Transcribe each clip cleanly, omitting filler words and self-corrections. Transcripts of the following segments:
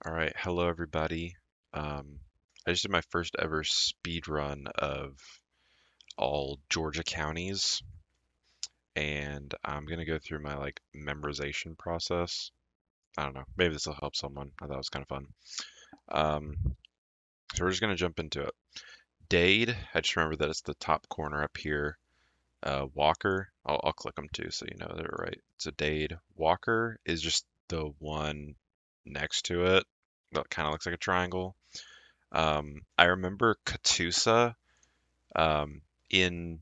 All right, hello everybody. I just did my first ever speed run of all Georgia counties, and I'm gonna go through my memorization process. I don't know, maybe this will help someone. I thought it was kind of fun. Um, so we're just gonna jump into it. Dade, I just remember that it's the top corner up here. Walker, I'll click them too, so you know they're right. So Dade, Walker is just the one next to it that kind of looks like a triangle. I remember Catoosa um, in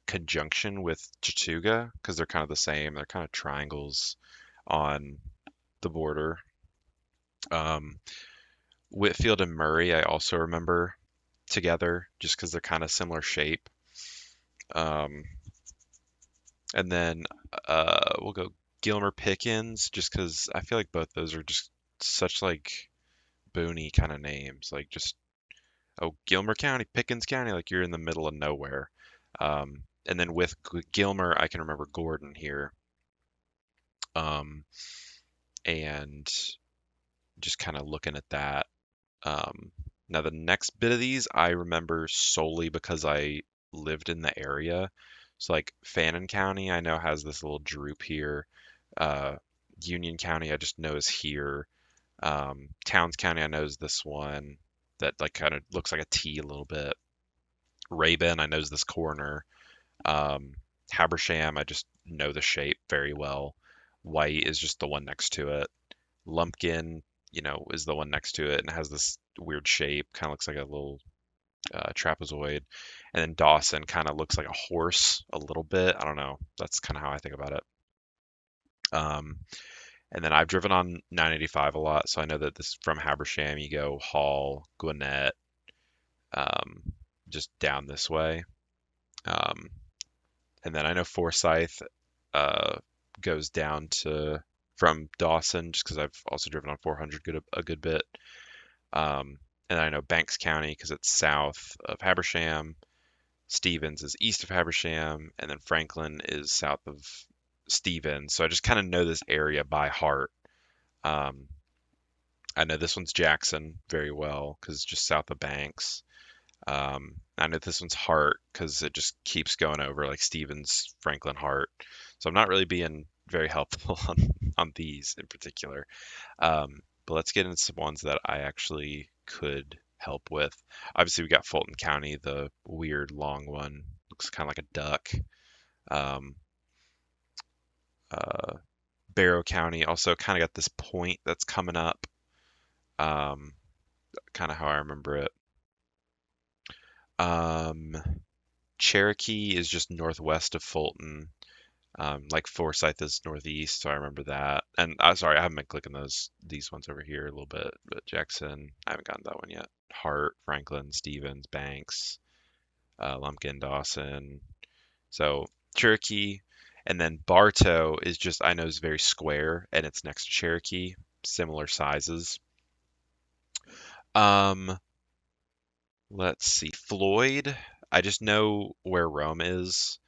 conjunction with Chattooga because they're kind of the same. They're kind of triangles on the border. Um, Whitfield and Murray, I also remember together just because they're kind of similar shape. Um, and then we'll go Gilmer Pickens just because I feel like both those are just such boony kind of names. Like just oh, Gilmer County, Pickens County, like you're in the middle of nowhere. And then with Gilmer, I can remember Gordon here. Um, and just kind of looking at that. Um, Now, the next bit of these I remember solely because I lived in the area. So, like Fannin County, I know has this little droop here. Uh, Union County, I just know is here. Towns County, I know is this one that like kind of looks like a T a little bit. Rabin, I knows this corner. Um, Habersham, I just know the shape very well. White is just the one next to it. Lumpkin, is the one next to it and has this weird shape, kind of looks like a little trapezoid. And then Dawson kind of looks like a horse a little bit. I don't know. That's kind of how I think about it. Um, and then I've driven on 985 a lot, so I know that this from Habersham you go Hall, Gwinnett, um, just down this way. Um, And then I know Forsyth uh, goes down to from Dawson just because I've also driven on 400 a good bit. And I know Banks County because it's south of Habersham. Stevens is east of Habersham, and then Franklin is south of Stevens. So I just kind of know this area by heart. Um, I know this one's Jackson very well because it's just south of Banks. I know this one's Hart because it just keeps going over like Stevens, Franklin, Hart. So I'm not really being very helpful on these in particular. But let's get into some ones that I actually could help with. Obviously, we got Fulton County, the weird long one, looks kind of like a duck. Um, uh, Barrow County also kind of got this point that's coming up, um, kind of how I remember it. Um, Cherokee is just northwest of Fulton. Like Forsyth is northeast, so I remember that. And sorry, I haven't been clicking these ones over here a little bit, but Jackson, I haven't gotten that one yet. Hart, Franklin, Stevens, Banks, Lumpkin, Dawson. So Cherokee, and then Bartow is just I know is very square, and it's next to Cherokee, similar sizes. Um, let's see, Floyd. I just know where Rome is.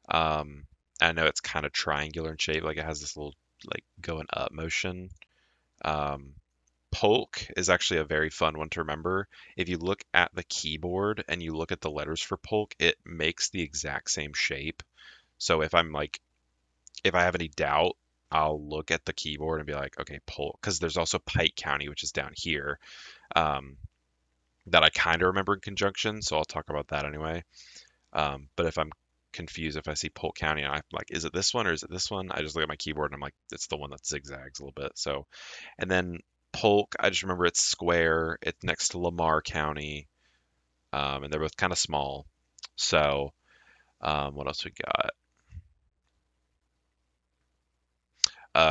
Um, I know it's kind of triangular in shape, like it has this little going up motion. Um, Polk is actually a very fun one to remember. If you look at the keyboard and you look at the letters for Polk, it makes the exact same shape. So if I have any doubt, I'll look at the keyboard and be like, okay, Polk, because there's also Pike County, which is down here, um, that I kind of remember in conjunction. So I'll talk about that anyway. But if I'm confused, if I see Polk County and I'm like, is it this one or is it this one? I just look at my keyboard and I'm like, it's the one that zigzags a little bit. So, and then Polk, I just remember it's square. It's next to Lamar County, and they're both kind of small. So, what else we got?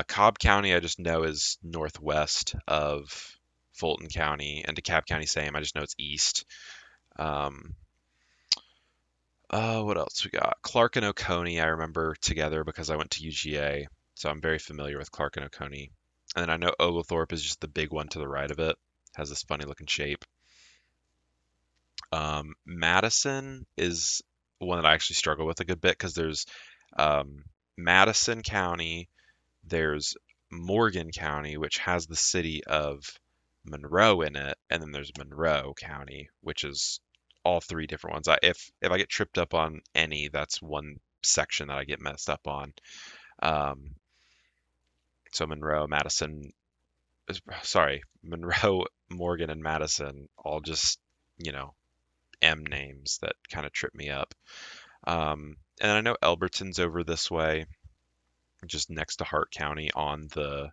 Cobb County, I just know is northwest of Fulton County, and DeKalb County, same. I just know it's east. Um, what else we got? Clark and Oconee, I remember together because I went to UGA, so I'm very familiar with Clark and Oconee. And then I know Oglethorpe is just the big one to the right of it, has this funny looking shape. Madison is one that I actually struggle with a good bit because there's Madison County, there's Morgan County, which has the city of Monroe in it, and then there's Monroe County, which is all three different ones. If I get tripped up on any, that's one section that I get messed up on. Um, so Monroe, Madison, sorry, Monroe, Morgan, and Madison, all just, you know, M names that kind of trip me up. And I know Elberton's over this way, just next to Hart County on the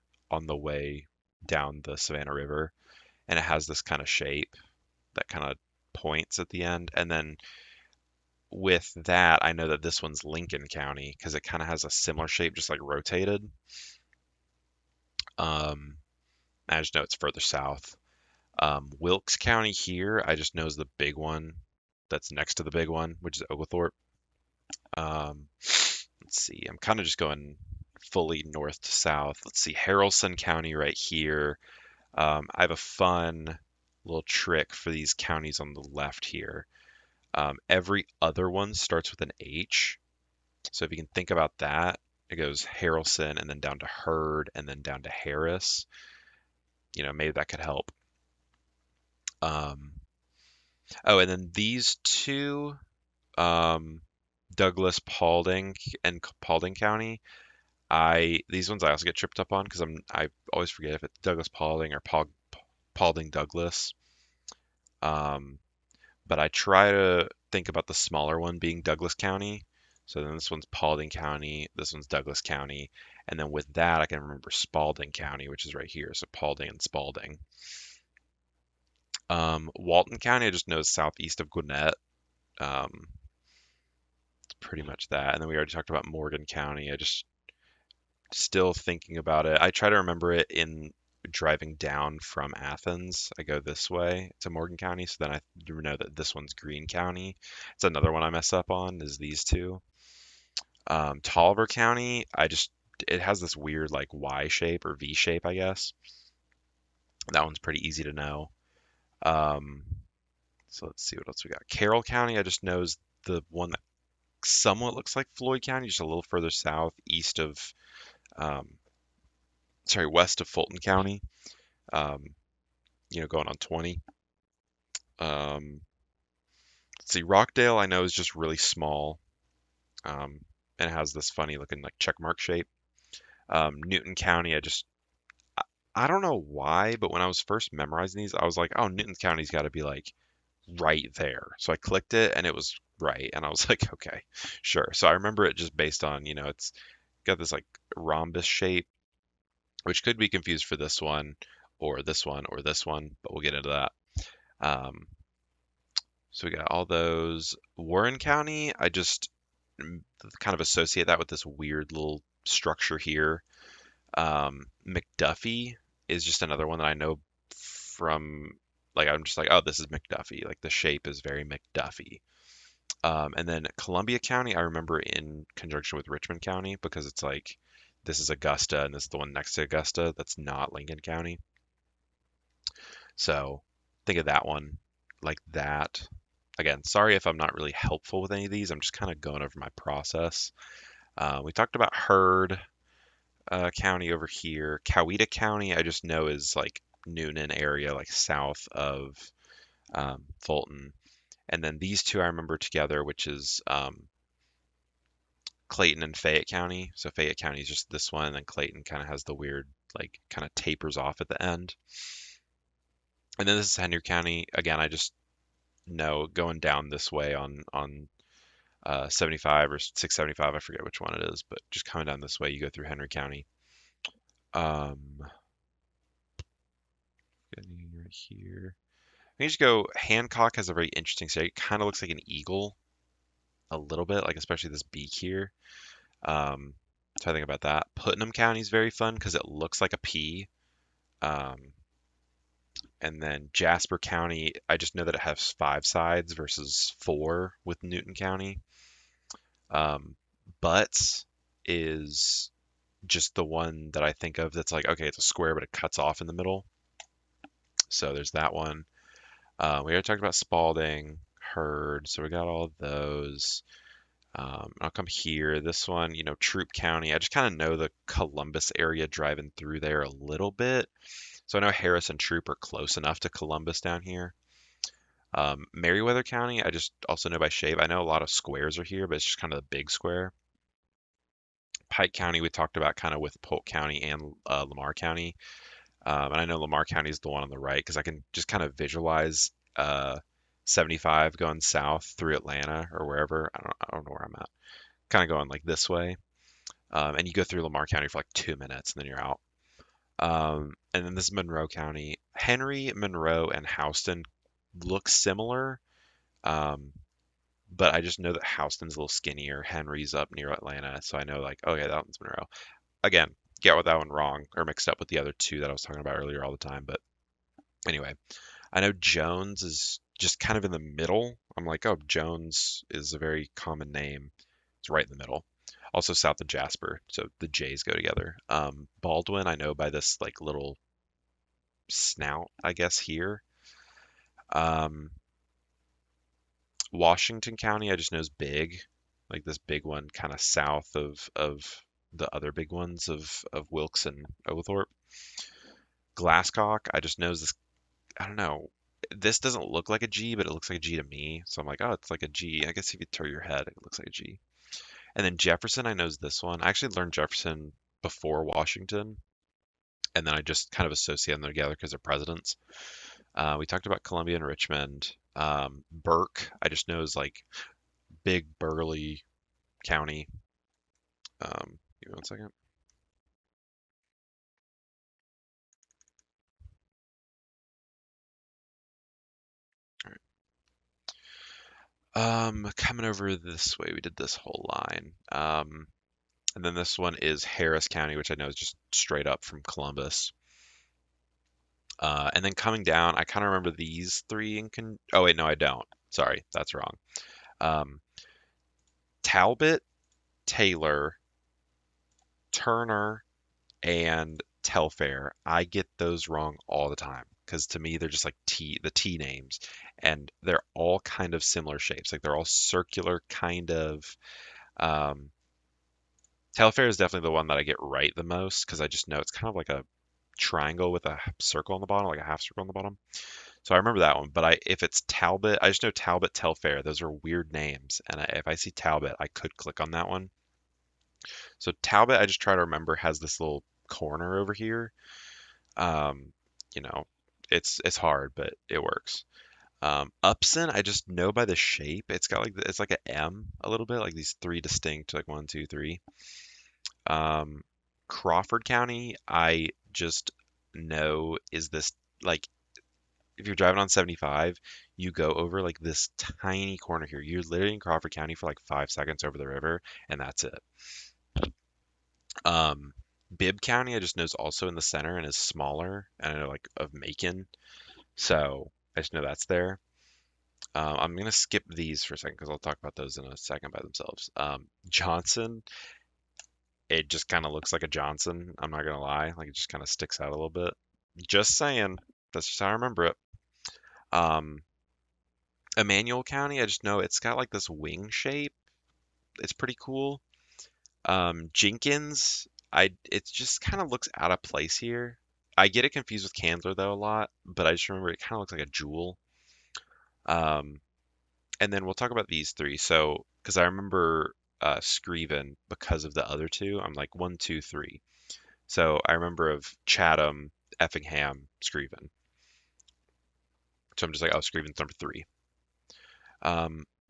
way down the Savannah River, and it has this kind of shape that kind of points at the end. And then with that, I know that this one's Lincoln County because it kind of has a similar shape, just like rotated. Um, I just know it's further south. Wilkes County here, I just know is the big one that's next to the big one, which is Oglethorpe. Let's see, I'm kind of just going fully north to south. Let's see, Haralson County right here. I have a fun little trick for these counties on the left here. Every other one starts with an H. So if you can think about that, it goes Harrelson and then down to Hurd and then down to Harris. You know, maybe that could help. Um, oh, and then these two, um, Douglas, Paulding, and Paulding County. These ones I also get tripped up on because I always forget if it's Douglas Paulding or Paulding Douglas. Um, but I try to think about the smaller one being Douglas County. So then this one's Paulding County, this one's Douglas County, and then with that I can remember Spalding County, which is right here. So Paulding and Spalding. Walton County, I just know is southeast of Gwinnett. Um, it's pretty much that. And then we already talked about Morgan County. I just still thinking about it. I try to remember it in driving down from Athens. I go this way to Morgan County, so then I do know that this one's Greene County. It's another one I mess up on is these two. Tolliver County, it has this weird like Y shape or V shape, I guess. That one's pretty easy to know. Um, so let's see what else we got. Carroll County, I just know is the one that somewhat looks like Floyd County, just a little further south, um, west of Fulton County. Um, going on 20. Um, let's see, Rockdale, I know is just really small, and it has this funny looking like check mark shape. Newton County, I don't know why, but when I was first memorizing these, I was like, oh, Newton County's got to be like right there. So I clicked it and it was right. And I was like, okay, sure. So I remember it just based on, it's got this like rhombus shape, which could be confused for this one or this one or this one, but we'll get into that. Um, so we got all those. Warren County, I just kind of associate that with this weird little structure here. McDuffie is just another one that I know from, like, I'm just like, oh, this is McDuffie. Like, the shape is very McDuffie. And then Columbia County, I remember in conjunction with Richmond County because it's like, this is Augusta and this is the one next to Augusta that's not Lincoln County. So think of that one like that. Again, sorry if I'm not really helpful with any of these. I'm just kind of going over my process. We talked about Hurd County over here. Coweta County, I just know is like Noonan area, like south of Fulton. And then these two I remember together, which is Clayton and Fayette County. So Fayette County is just this one, and then Clayton kind of has the weird, like, kind of tapers off at the end. And then this is Henry County. Again, I just know going down this way on 75 or 675, I forget which one it is, but just coming down this way, you go through Henry County. Getting right here. I can just go. Hancock has a very interesting shape. It kind of looks like an eagle, a little bit, like especially this beak here. So I think about that. Putnam County is very fun because it looks like a P. Um, and then Jasper County, I just know that it has 5 sides versus 4 with Newton County. Um, Butts is just the one that I think of that's like, okay, it's a square, but it cuts off in the middle. So there's that one. We already talked about Spalding, Hurd, so we got all of those. I'll come here. This one, Troop County. I just kind of know the Columbus area driving through there a little bit. So I know Harris and Troop are close enough to Columbus down here. Meriwether County, I just also know by shape. I know a lot of squares are here, but it's just kind of the big square. Pike County, we talked about kind of with Polk County and Lamar County. And I know Lamar County is the one on the right because I can just kind of visualize 75 going south through Atlanta or wherever. I don't know where I'm at. Kind of going like this way. And you go through Lamar County for like 2 minutes and then you're out. And then this is Monroe County. Henry, Monroe, and Houston look similar. Um, but I just know that Houston's a little skinnier. Henry's up near Atlanta, so I know like, oh yeah, that one's Monroe. Again, get with that one wrong or mixed up with the other two that I was talking about earlier all the time. But anyway, I know Jones is just kind of in the middle. I'm like, oh, Jones is a very common name. It's right in the middle. Also south of Jasper, so the J's go together. Baldwin, I know by this like little snout, I guess here. Um, Washington County, I just know is big, like this big one kind of south of the other big ones of Wilkes and Oglethorpe. Glasscock, I just know is this. I don't know. This doesn't look like a G, but it looks like a G to me. So I'm like, oh, it's like a G. I guess if you turn your head, it looks like a G. And then Jefferson, I know is this one. I actually learned Jefferson before Washington, and then I just kind of associate them together because they're presidents. We talked about Columbia and Richmond. Burke, I just know is like big burly county. Give me 1 second. All right. Coming over this way, we did this whole line. And then this one is Harris County, which I know is just straight up from Columbus. And then coming down, I kind of remember these three oh wait, no, I don't. Sorry, that's wrong. Um, Talbot, Taylor, Turner, and Telfair. I get those wrong all the time because to me they're just like the T names, and they're all kind of similar shapes. Like they're all circular, kind of. Um, Telfair is definitely the one that I get right the most because I just know it's kind of like a triangle with a circle on the bottom, like a half circle on the bottom. So I remember that one. But if it's Talbot, I just know Talbot, Telfair. Those are weird names, and if I see Talbot, I could click on that one. So Talbot, I just try to remember has this little corner over here. Um, you know, it's hard, but it works. Upson, I just know by the shape. It's got like it's like an M a little bit, like these three distinct, like one, two, three. Um, Crawford County, I just know is this like if you're driving on 75, you go over like this tiny corner here. You're literally in Crawford County for like 5 seconds over the river, and that's it. Um, Bibb County, I just know is also in the center and is smaller, and I know like of Macon, so I just know that's there. I'm gonna skip these for a second because I'll talk about those in a second by themselves. Johnson, it just kind of looks like a Johnson. I'm not gonna lie, like it just kind of sticks out a little bit. Just saying, that's just how I remember it. Um, Emmanuel County, I just know it's got like this wing shape. It's pretty cool. Jenkins, I it just kind of looks out of place here. I get it confused with Candler though a lot, but I just remember it kind of looks like a jewel. Um, and then we'll talk about these three. So, because I remember Screven because of the other two, I'm like one, two, three. So I remember of Chatham, Effingham, Screven. So I'm just like, oh, Screven's number three.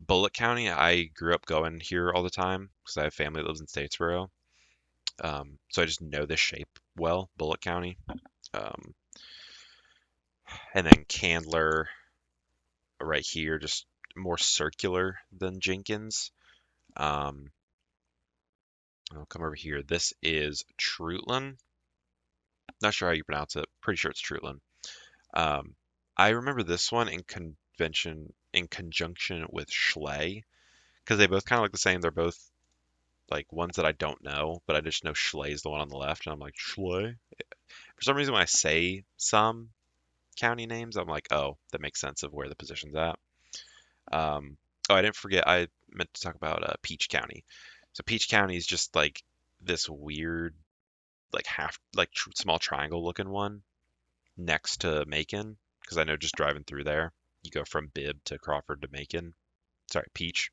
Bullitt County, I grew up going here all the time because I have family that lives in Statesboro. So I just know this shape well, Bullitt County. Um, and then Candler right here, just more circular than Jenkins. Um, I'll come over here. This is Trutland. Not sure how you pronounce it. Pretty sure it's Trutland. Um, I remember this one in conjunction with Schley because they both kind of look the same. They're both like ones that I don't know, but I just know Schley's the one on the left, and I'm like Schley. For some reason, when I say some county names, I'm like, oh, that makes sense of where the position's at. Oh, I didn't forget. I meant to talk about Peach County. So Peach County is just like this weird, like half, like small triangle looking one. next to Macon, because I know just driving through there, you go from Bibb to Crawford to Macon. Sorry, Peach.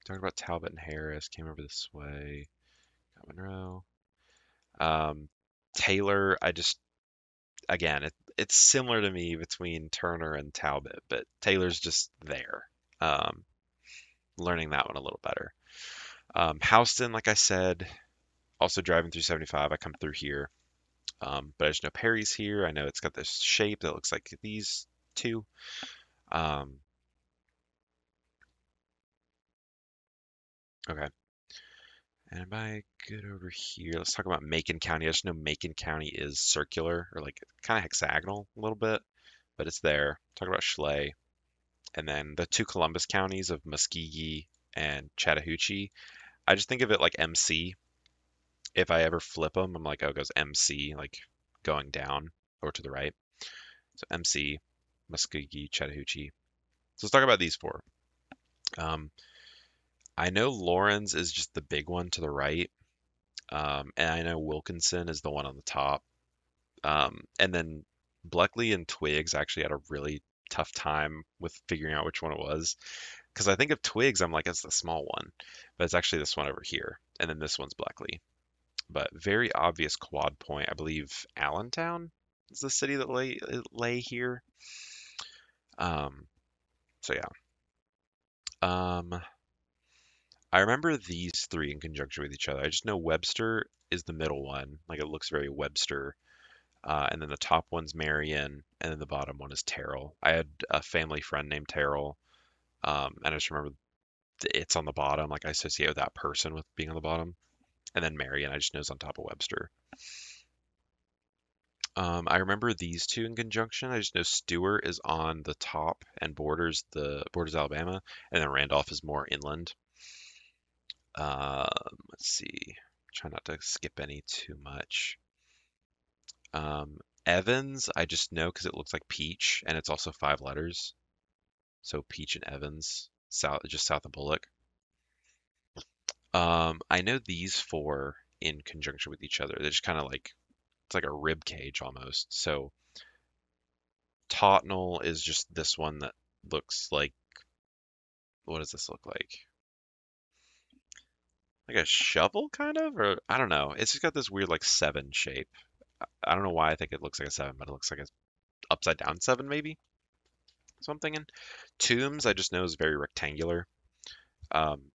Talking about Talbot and Harris, came over this way. Got Monroe. Um, Taylor, I just again, it's similar to me between Turner and Talbot, but Taylor's just there. Um, Learning that one a little better. Houston, like I said, also driving through 75, I come through here. But I just know Perry's here. I know it's got this shape that looks like these two. Um, okay. And am I good over here? Let's talk about Macon County. I just know Macon County is circular or like kind of hexagonal a little bit, but it's there. Talk about Schley. And then the two Columbus counties of Muskogee and Chattahoochee. I just think of it like MC. If I ever flip them, I'm like, oh, it goes MC, like going down or to the right. So MC, Muskogee, Chattahoochee. So let's talk about these four. Um, I know Lawrence is just the big one to the right, and I know Wilkinson is the one on the top. And then Bleckley and Twiggs actually had a really tough time with figuring out which one it was. Because I think of Twigs, I'm like, it's the small one, but it's actually this one over here, and then this one's Bleckley. But very obvious quad point. I believe Allentown is the city that lay here. Um, so yeah. Um, I remember these three in conjunction with each other. I just know Webster is the middle one. Like it looks very Webster. And then the top one's Marion, and then the bottom one is Terrell. I had a family friend named Terrell, and I just remember it's on the bottom. Like I associate with that person with being on the bottom. And then Marion, I just know is on top of Webster. I remember these two in conjunction. I just know Stewart is on the top and borders Alabama, and then Randolph is more inland. Let's see. Try not to skip any too much. Evans, I just know because it looks like Peach, and it's also 5 letters. So Peach and Evans, just south of Bullock. I know these four in conjunction with each other. They're just kind of like it's like a rib cage almost. So Tottenham is just this one that looks like what does this look like? Like a shovel kind of, or I don't know. It's just got this weird like seven shape. I don't know why I think it looks like a seven, but it looks like a upside down seven maybe. So I'm thinking. Tombs, I just know is very rectangular. Um,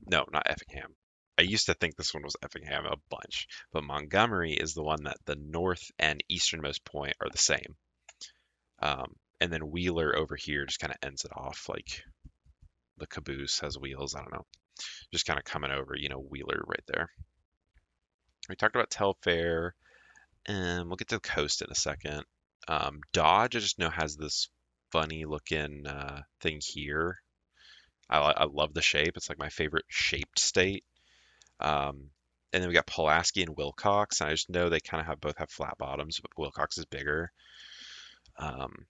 no, not Effingham. I used to think this one was Effingham a bunch, but Montgomery is the one that the north and easternmost point are the same. And then Wheeler over here just kind of ends it off like the caboose has wheels. I don't know, just kind of coming over, Wheeler right there. We talked about Telfair, and we'll get to the coast in a second. Dodge, I just know has this funny looking thing here. I love the shape. It's like my favorite shaped state. And then we got Pulaski and Wilcox, and I just know they kind of both have flat bottoms, but Wilcox is bigger. Um,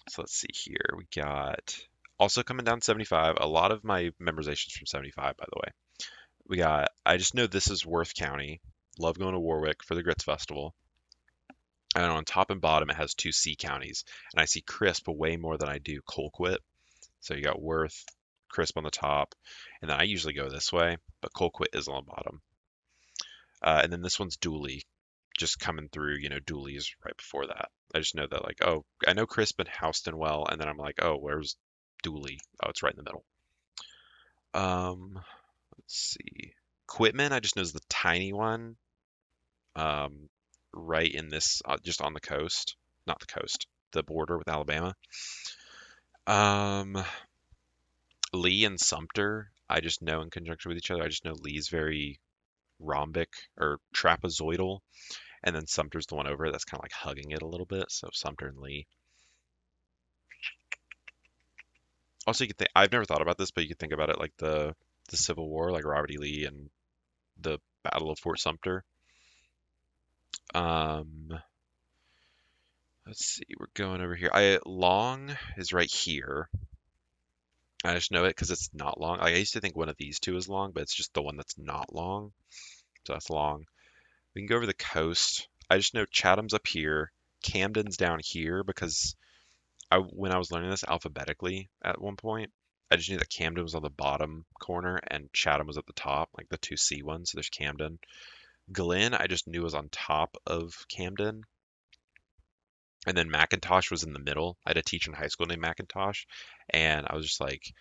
so let's see here. We got also coming down 75. A lot of my memorizations from 75, by the way. I just know this is Worth County. Love going to Warwick for the Grits Festival. And on top and bottom, it has two C counties. And I see Crisp way more than I do Colquitt. So you got Worth, Crisp on the top. And then I usually go this way, but Colquitt is on the bottom. And then this one's Dooley, just coming through, Dooley's right before that. I just know that, like, oh, I know Crisp and Houston well. And then I'm like, oh, where's Dooley? Oh, it's right in the middle. Let's see. Quitman, I just know is the tiny one, um, right in this, just on the coast, not the coast, the border with Alabama. Um, Lee and Sumter, I just know in conjunction with each other. I just know Lee's very rhombic or trapezoidal, and then Sumter's the one over it that's kind of like hugging it a little bit. So Sumter and Lee. Also, you could think I've never thought about this, but you could think about it like the Civil War, like Robert E. Lee and the Battle of Fort Sumter. Um, let's see, we're going over here. Long is right here. I just know it because it's not long. Like, I used to think one of these two is long, but it's just the one that's not long. So that's long. We can go over the coast. I just know Chatham's up here, Camden's down here because when I was learning this alphabetically at one point, I just knew that Camden was on the bottom corner and Chatham was at the top, like the two C ones. So there's Camden. Glen, I just knew was on top of Camden. And then Macintosh was in the middle. I had a teacher in high school named Macintosh, and I was just like,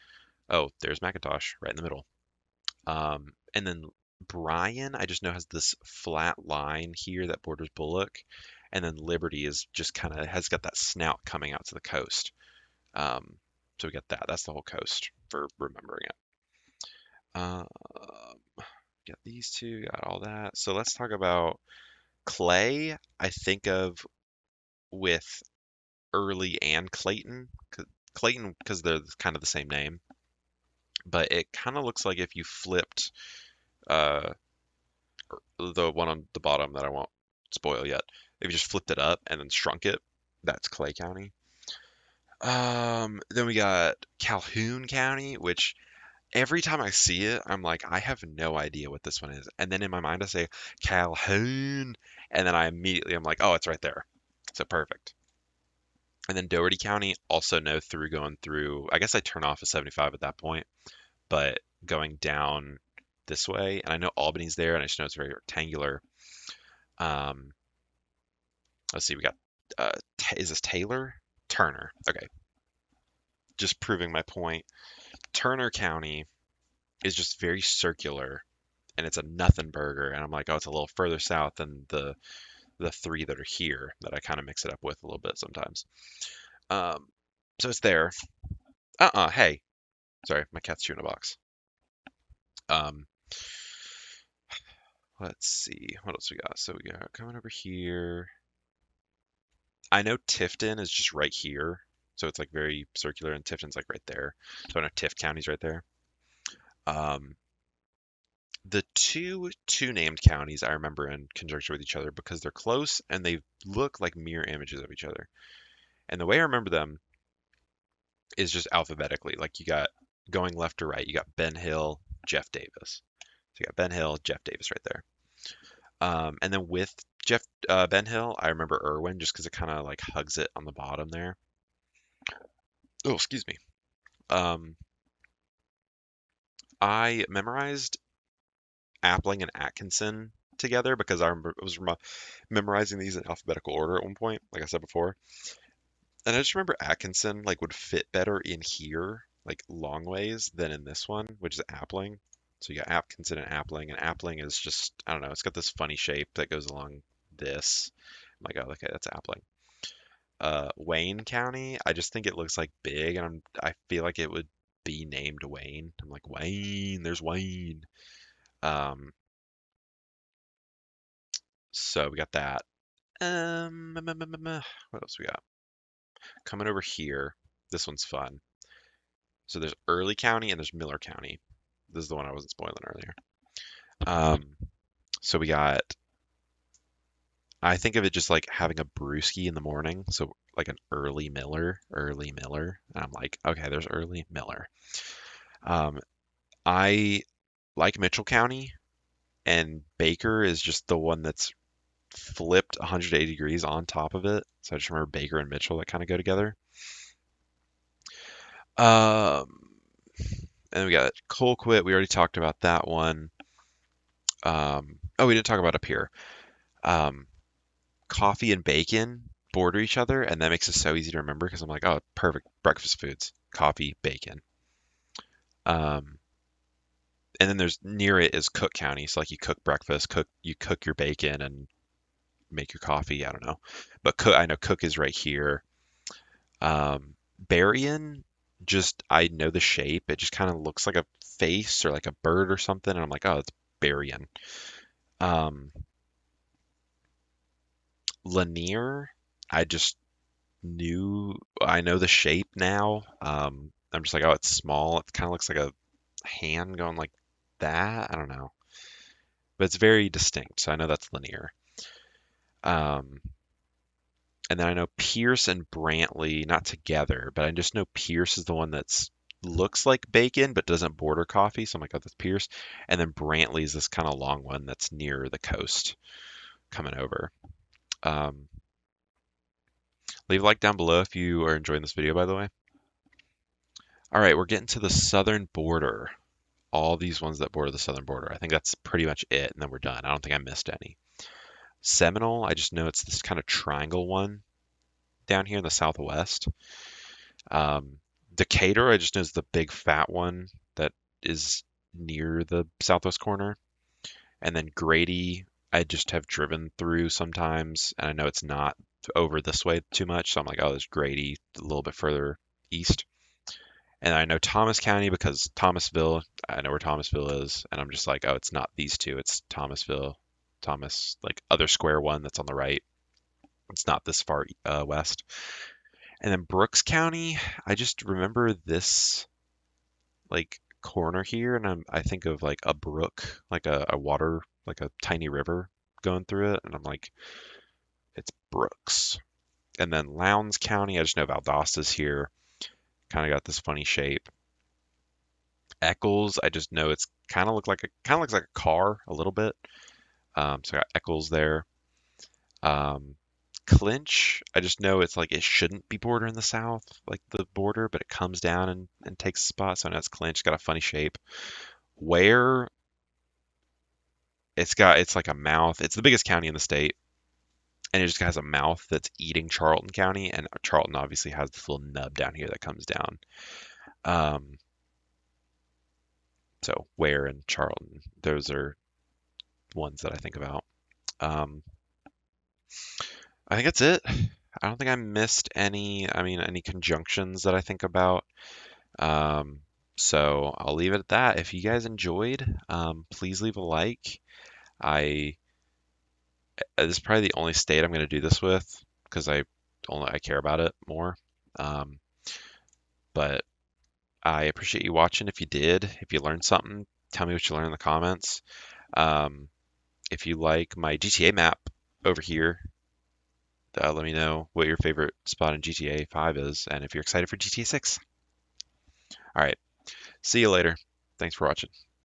oh, there's Macintosh right in the middle. And then Bryan, I just know has this flat line here that borders Bullock, and then Liberty is just kind of has got that snout coming out to the coast. Um, so we got that. That's the whole coast for remembering it. Um, got these two, got all that. So let's talk about Clay. I think of with Early and Clayton. Clayton because they're kind of the same name, but it kind of looks like if you flipped uh, the one on the bottom that I won't spoil yet. If you just flipped it up and then shrunk it, that's Clay County. Then we got Calhoun County, which every time I see it, I'm like, I have no idea what this one is. And then in my mind, I say Calhoun, and then I'm like, oh, it's right there. So perfect. And then Doherty County, also know through going through. I guess I turn off a 75 at that point, but going down this way, and I know Albany's there, and I just know it's very rectangular. Um, let's see, we got is this Taylor? Turner. Okay, just proving my point. Turner County is just very circular, and it's a nothing burger. And I'm like, oh, it's a little further south than the three that are here that I kind of mix it up with a little bit sometimes. Um, so it's there. Hey, sorry, my cat's chewing a box. Um, let's see, what else we got? So we got coming over here. I know Tifton is just right here, so it's like very circular, and Tifton's like right there. So I know Tift County's right there. Um, the two named counties I remember in conjunction with each other because they're close and they look like mirror images of each other. And the way I remember them is just alphabetically. Like you got going left to right, you got Ben Hill, Jeff Davis. So you got Ben Hill, Jeff Davis right there. And then with Jeff Ben Hill, I remember Irwin just because it kind of like hugs it on the bottom there. Oh, excuse me. Um, I memorized Appling and Atkinson together because I was memorizing these in alphabetical order at one point, like I said before. And I just remember Atkinson like would fit better in here, like long ways, than in this one, which is Appling. So you got Atkinson and Appling is just, I don't know, it's got this funny shape that goes along this. I'm like, oh, okay, that's Appling. Wayne County, I just think it looks like big, and I feel like it would be named Wayne. I'm like, Wayne, there's Wayne. Um, so we got that. What else we got? Coming over here. This one's fun. So there's Early County and there's Miller County. This is the one I wasn't spoiling earlier. Um, so we got, I think of it just like having a brewski in the morning. So like an early Miller. And I'm like, okay, there's Early Miller. Um, I like Mitchell County, and Baker is just the one that's flipped 180 degrees on top of it. So I just remember Baker and Mitchell that kind of go together. Um, and we got Colquitt. We already talked about that one. Oh, we didn't talk about up here. Um, Coffee and bacon border each other, and that makes it so easy to remember because I'm like, oh, perfect breakfast foods: coffee, bacon. Um, and then there's near it is Cook County, so like you cook breakfast, you cook your bacon and make your coffee. I don't know, but I know Cook is right here. Berrien, just I know the shape. It just kind of looks like a face or like a bird or something, and I'm like, oh, it's Berrien. Um, Lanier, I just I know the shape now. I'm just like, oh, it's small. It kind of looks like a hand going like that. I don't know, but it's very distinct, so I know that's Lanier. Um, and then I know Pierce and Brantley, not together, but I just know Pierce is the one that's looks like bacon but doesn't border coffee. So I'm like, oh, that's Pierce. And then Brantley is this kind of long one that's near the coast coming over. Um, Leave a like down below if you are enjoying this video, by the way. All right, we're getting to the southern border. All these ones that border the southern border. I think that's pretty much it, and then we're done. I don't think I missed any. Seminole, I just know it's this kind of triangle one down here in the southwest. Um, Decatur, I just know is the big fat one that is near the southwest corner. And then Grady, I just have driven through sometimes, and I know it's not over this way too much. So I'm like, oh, there's Grady a little bit further east. And I know Thomas County because Thomasville, I know where Thomasville is, and I'm just like, oh, it's not these two, it's Thomasville, Thomas, like other square one that's on the right. It's not this far west. And then Brooks County, I just remember this like corner here, and I think of like a brook, like a water, like a tiny river going through it, and I'm like, it's Brooks. And then Lowndes County, I just know Valdosta's here, kind of got this funny shape. Eccles, I just know it's kind of looks like a car a little bit. So I got Eccles there. Um, Clinch, I just know it's like it shouldn't be bordering the south, like the border, but it comes down and takes a spot. So I know it's Clinch. It's got a funny shape. Where it's like a mouth. It's the biggest county in the state, and it just has a mouth that's eating Charlton County, and Charlton obviously has this little nub down here that comes down. Um, so Ware and Charlton, those are ones that I think about. Um, I think that's it. I don't think I missed any, I mean, any conjunctions that I think about. Um, so I'll leave it at that. If you guys enjoyed, please leave a like. I This is probably the only state I'm going to do this with because I care about it more. Um, but I appreciate you watching. If you did, if you learned something, tell me what you learned in the comments. Um, if you like my GTA map over here, let me know what your favorite spot in GTA 5 is, and if you're excited for GTA 6. All right, see you later. Thanks for watching.